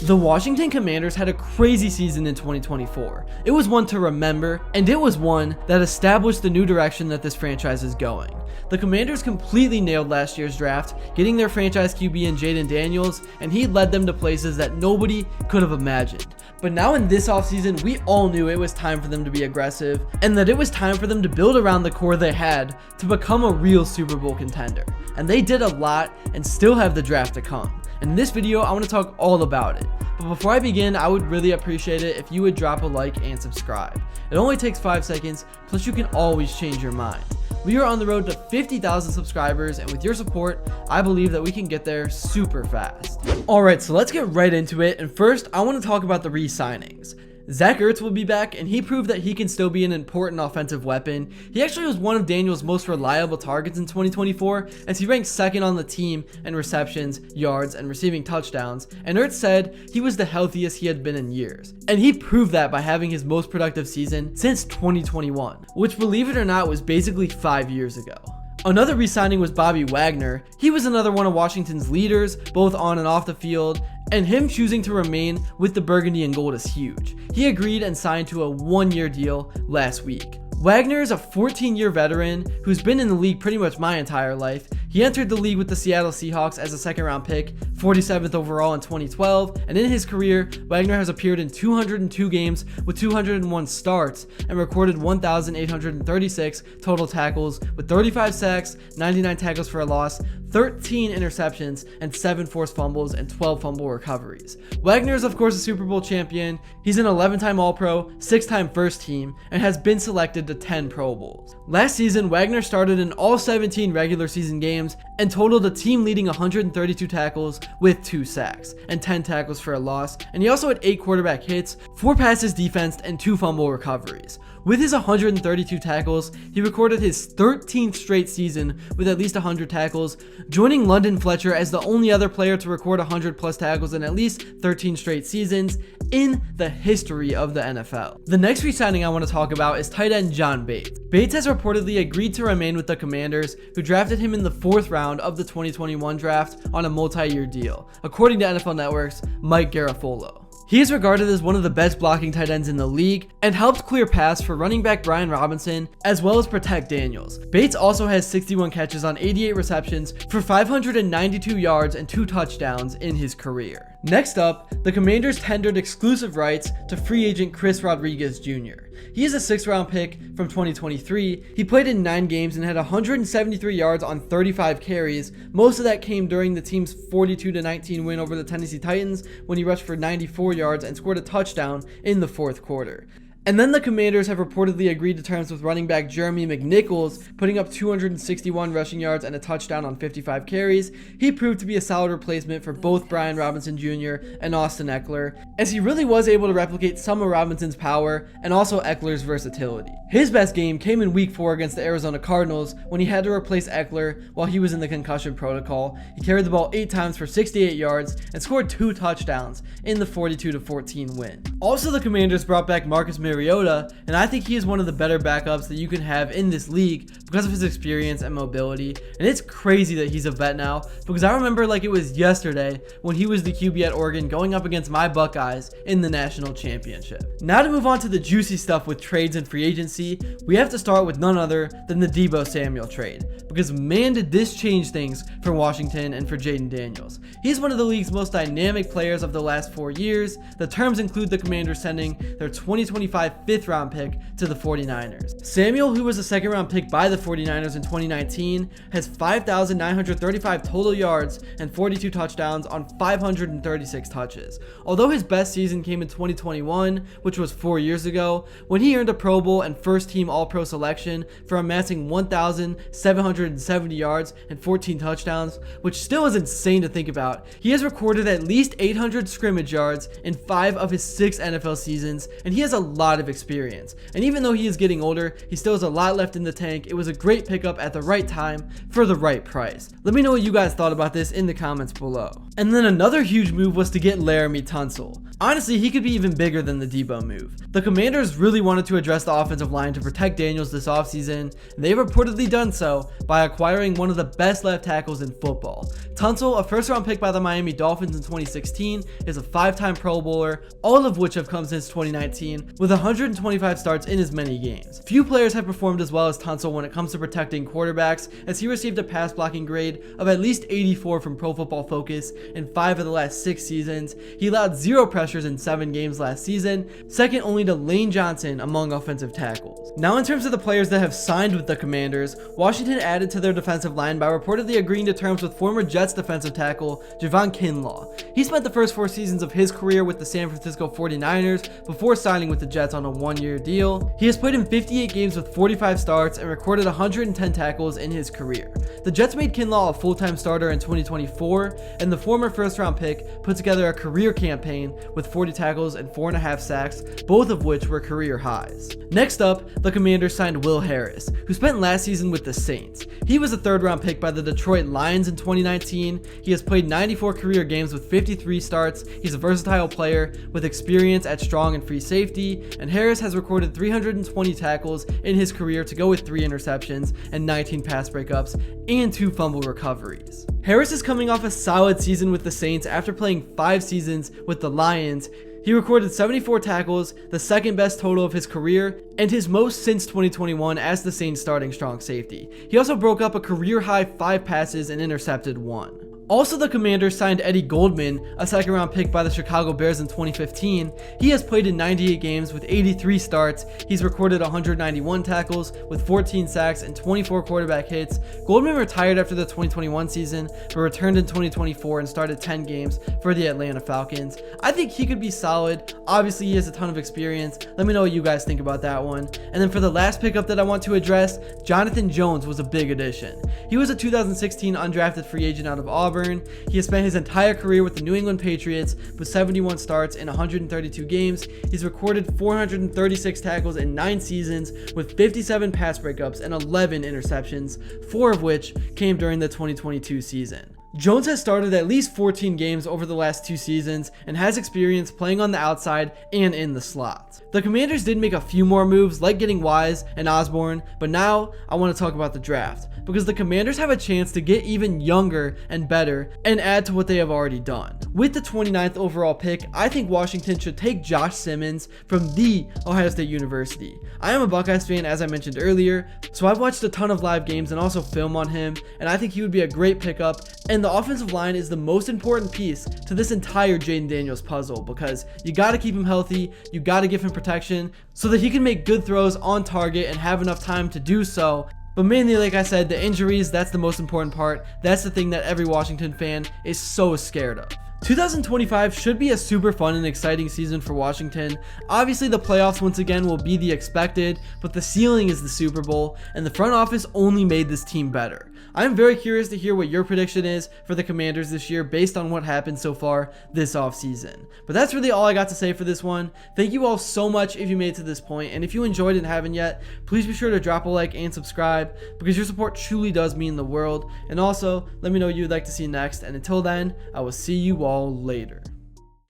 The Washington Commanders had a crazy season in 2024. It was one to remember, and it was one that established the new direction that this franchise is going. The Commanders completely nailed last year's draft, getting their franchise QB in Jayden Daniels, and he led them to places that nobody could have imagined. But now in this offseason, we all knew it was time for them to be aggressive, and that it was time for them to build around the core they had to become a real Super Bowl contender. And they did a lot and still have the draft to come. In this video, I want to talk all about it. But before I begin, I would really appreciate it if you would drop a like and subscribe. It only takes 5 seconds, plus you can always change your mind. We are on the road to 50,000 subscribers, and with your support, I believe that we can get there super fast. Alright, so let's get right into it, and first, I want to talk about the re-signings. Zach Ertz will be back, and he proved that he can still be an important offensive weapon. He actually was one of Daniels' most reliable targets in 2024, as he ranked second on the team in receptions, yards, and receiving touchdowns, and Ertz said he was the healthiest he had been in years. And he proved that by having his most productive season since 2021, which, believe it or not, was basically 5 years ago. Another re-signing was Bobby Wagner. He was another one of Washington's leaders, both on and off the field, and him choosing to remain with the Burgundy and Gold is huge. He agreed and signed to a 1-year deal last week. Wagner is a 14-year veteran who's been in the league pretty much my entire life. He entered the league with the Seattle Seahawks as a second-round pick, 47th overall in 2012, and in his career, Wagner has appeared in 202 games with 201 starts and recorded 1,836 total tackles with 35 sacks, 99 tackles for a loss, 13 interceptions, and 7 forced fumbles and 12 fumble recoveries. Wagner is of course a Super Bowl champion. He's an 11-time All-Pro, 6-time first team, and has been selected to 10 Pro Bowls. Last season, Wagner started in all 17 regular season games and totaled a team-leading 132 tackles with 2 sacks and 10 tackles for a loss, and he also had 8 quarterback hits, 4 passes defensed, and 2 fumble recoveries. With his 132 tackles, he recorded his 13th straight season with at least 100 tackles, joining London Fletcher as the only other player to record 100 plus tackles in at least 13 straight seasons in the history of the NFL. The next re-signing I want to talk about is tight end John Bates. Bates has reportedly agreed to remain with the Commanders, who drafted him in the 4th round of the 2021 draft on a multi-year deal, according to NFL Network's Mike Garafolo. He is regarded as one of the best blocking tight ends in the league and helped clear paths for running back Brian Robinson as well as protect Daniels. Bates also has 61 catches on 88 receptions for 592 yards and 2 touchdowns in his career. Next up, the Commanders tendered exclusive rights to free agent Chris Rodriguez Jr. He is a 6th-round pick from 2023. He played in 9 games and had 173 yards on 35 carries. Most of that came during the team's 42-19 win over the Tennessee Titans when he rushed for 94 yards and scored a touchdown in the 4th quarter. And then the Commanders have reportedly agreed to terms with running back Jeremy McNichols, putting up 261 rushing yards and a touchdown on 55 carries. He proved to be a solid replacement for both Brian Robinson Jr. and Austin Eckler, as he really was able to replicate some of Robinson's power and also Eckler's versatility. His best game came in Week 4 against the Arizona Cardinals when he had to replace Eckler while he was in the concussion protocol. He carried the ball 8 times for 68 yards and scored 2 touchdowns in the 42-14 win. Also, the Commanders brought back Marcus Mariota, and I think he is one of the better backups that you can have in this league because of his experience and mobility. And it's crazy that he's a vet now, because I remember like it was yesterday when he was the QB at Oregon going up against my Buckeyes in the national championship. Now to move on to the juicy stuff with trades and free agency, we have to start with none other than the Deebo Samuel trade, because man did this change things for Washington and for Jayden Daniels. He's one of the league's most dynamic players of the last 4 years. The terms include the Commanders sending their 2025 5th-round pick to the 49ers. Samuel, who was a 2nd-round pick by the 49ers in 2019, has 5,935 total yards and 42 touchdowns on 536 touches. Although his best season came in 2021, which was 4 years ago, when he earned a Pro Bowl and first-team All-Pro selection for amassing 1,770 yards and 14 touchdowns, which still is insane to think about. He has recorded at least 800 scrimmage yards in 5 of his 6 NFL seasons, and he has a lot lot of experience. And even though he is getting older, he still has a lot left in the tank. It was a great pickup at the right time for the right price. Let me know what you guys thought about this in the comments below. And then another huge move was to get Leremy Tunsil. Honestly, he could be even bigger than the Deebo move. The Commanders really wanted to address the offensive line to protect Daniels this offseason, and they've reportedly done so by acquiring one of the best left tackles in football. Tunsil, a first-round pick by the Miami Dolphins in 2016, is a 5-time Pro Bowler, all of which have come since 2019, with 125 starts in as many games. Few players have performed as well as Tunsil when it comes to protecting quarterbacks, as he received a pass blocking grade of at least 84 from Pro Football Focus in 5 of the last 6 seasons. He allowed 0 pressures in 7 games last season, second only to Lane Johnson among offensive tackles. Now, in terms of the players that have signed with the Commanders, Washington added to their defensive line by reportedly agreeing to terms with former Jets defensive tackle Javon Kinlaw. He spent the first 4 seasons of his career with the San Francisco 49ers before signing with the Jets on a 1-year deal. He has played in 58 games with 45 starts and recorded 110 tackles in his career. The Jets made Kinlaw a full-time starter in 2024, and the former first-round pick put together a career campaign with 40 tackles and 4.5 sacks, both of which were career highs. Next up, the Commanders signed Will Harris, who spent last season with the Saints. He was a 3rd-round pick by the Detroit Lions in 2019. He has played 94 career games with 53 starts. He's a versatile player with experience at strong and free safety, and Harris has recorded 320 tackles in his career to go with 3 interceptions and 19 pass breakups and 2 fumble recoveries. Harris is coming off a solid season with the Saints after playing 5 seasons with the Lions. He recorded 74 tackles, the 2nd best total of his career, and his most since 2021 as the Saints starting strong safety. He also broke up a career-high 5 passes and intercepted 1. Also, the Commanders signed Eddie Goldman, a 2nd-round pick by the Chicago Bears in 2015. He has played in 98 games with 83 starts. He's recorded 191 tackles with 14 sacks and 24 quarterback hits. Goldman retired after the 2021 season, but returned in 2024 and started 10 games for the Atlanta Falcons. I think he could be solid. Obviously, he has a ton of experience. Let me know what you guys think about that one. And then for the last pickup that I want to address, Jonathan Jones was a big addition. He was a 2016 undrafted free agent out of Auburn. He has spent his entire career with the New England Patriots with 71 starts in 132 games. He's recorded 436 tackles in 9 seasons with 57 pass breakups and 11 interceptions, 4 of which came during the 2022 season. Jones has started at least 14 games over the last 2 seasons and has experience playing on the outside and in the slot. The Commanders did make a few more moves like getting Wise and Osborne, but now I want to talk about the draft because the Commanders have a chance to get even younger and better and add to what they have already done. With the 29th overall pick, I think Washington should take Josh Simmons from the Ohio State University. I am a Buckeyes fan, as I mentioned earlier, so I've watched a ton of live games and also film on him, and I think he would be a great pickup. And the offensive line is the most important piece to this entire Jayden Daniels puzzle because you got to keep him healthy, you got to give him protection so that he can make good throws on target and have enough time to do so. But mainly, like I said, the injuries, that's the most important part. That's the thing that every Washington fan is so scared of. 2025 should be a super fun and exciting season for Washington. Obviously, the playoffs once again will be the expected, but the ceiling is the Super Bowl, and the front office only made this team better. I'm very curious to hear what your prediction is for the Commanders this year based on what happened so far this offseason. But that's really all I got to say for this one. Thank you all so much if you made it to this point, and if you enjoyed and haven't yet, please be sure to drop a like and subscribe because your support truly does mean the world. And also, let me know what you'd like to see next, and until then, I will see you all later.